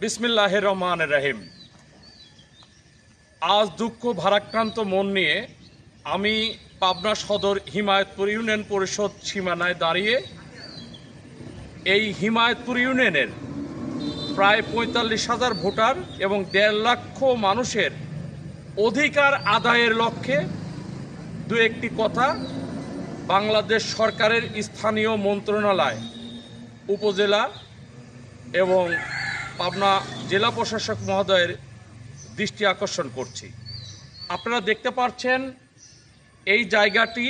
বিসমিল্লাহির রহমানির রহিম। আজ দুঃখ ভারাক্রান্ত মন নিয়ে আমি পাবনা সদর হিমায়তপুর ইউনিয়ন পরিষদ সীমানায় দাঁড়িয়ে এই হিমায়তপুর ইউনিয়নের প্রায় ৪৫,০০০ ভোটার এবং ১.৫ লক্ষ মানুষের অধিকার আদায়ের লক্ষ্যে দু একটি কথা বাংলাদেশ সরকারের স্থানীয় মন্ত্রণালয়, উপজেলা এবং পাবনা জেলা প্রশাসক মহোদয়ের দৃষ্টি আকর্ষণ করছি। আপনারা দেখতে পাচ্ছেন এই জায়গাটি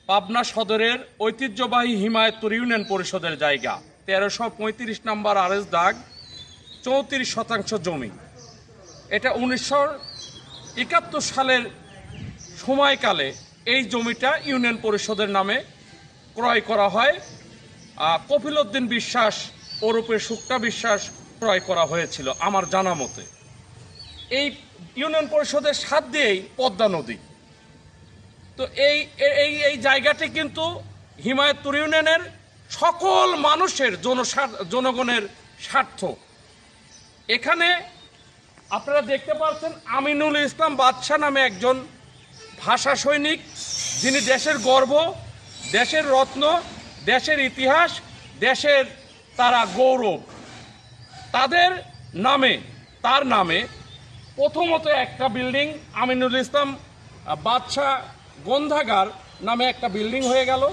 পাবনা সদরের ঐতিহ্যবাহী হিমায়তপুর ইউনিয়ন পরিষদের জায়গা। ১৩৩৫ নম্বর আরএস দাগ ৩৪% জমি। এটা ১৯৭১ সালের সময়কালে এই জমিটা ইউনিয়ন পরিষদের নামে ক্রয় করা হয়। কপিল উদ্দিন বিশ্বাস ওরূপে শুক্তা বিশ্বাস ক্রয় করা হয়েছিল আমার জানা মতে। এই ইউনিয়ন পরিষদের সাথ দিয়েই পদ্মা নদী। তো এই জায়গাটি কিন্তু হিমায়তপুর ইউনিয়নের সকল মানুষের জনগণের স্বার্থ। এখানে আপনারা দেখতে পাচ্ছেন আমিনুল ইসলাম বাদশা নামে একজন ভাষা সৈনিক, যিনি দেশের গর্ব, দেশের রত্ন, দেশের ইতিহাস, দেশের তারা গৌরব। তার নামে প্রথমত একটা বিল্ডিং আমিনুল ইসলাম বাদশা গ্রন্থাগার নামে একটা বিল্ডিং হয়ে গেল।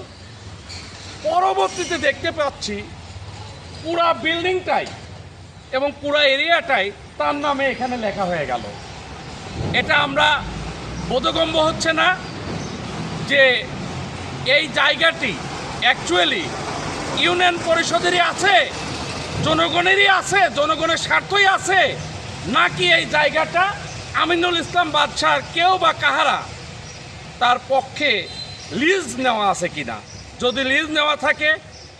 পরবর্তীতে দেখতে পাচ্ছি পুরা বিল্ডিংটাই এবং পুরা এরিয়াটাই তার নামে এখানে লেখা হয়ে গেল। এটা আমরা বোধগম্য হচ্ছে না যে এই জায়গাটি অ্যাকচুয়ালি ইউনিয়ন পরিষদেরই আছে, জনগণেরই আছে, জনগণের স্বার্থই আছে, নাকি এই জায়গাটা আমিনুল ইসলাম বাদশার কেউ বা কাহারা তার পক্ষে লিজ নেওয়া আছে কিনা। যদি লিজ নেওয়া থাকে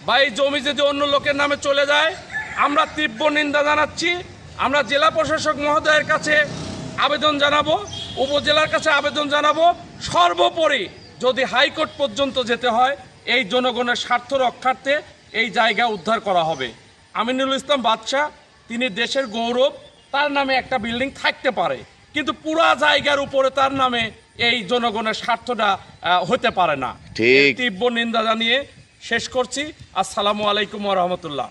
বা এই জমি যদি অন্য লোকের নামে চলে যায়, আমরা তীব্র নিন্দা জানাচ্ছি। আমরা জেলা প্রশাসক মহোদয়ের কাছে আবেদন জানাবো, উপজেলার কাছে আবেদন জানাবো, সর্বোপরি যদি হাইকোর্ট পর্যন্ত যেতে হয় এই জনগণের স্বার্থ রক্ষার্থে এই জায়গা উদ্ধার করা হবে। আমিনুল ইসলাম বাদশা তিনি দেশের গৌরব, তার নামে একটা বিল্ডিং থাকতে পারে, কিন্তু পুরা জায়গার উপরে তার নামে এই জনগণের স্বার্থটা হতে পারে না। তীব্র নিন্দা জানিয়ে শেষ করছি। আসসালামু আলাইকুম ওয়া রাহমাতুল্লাহ।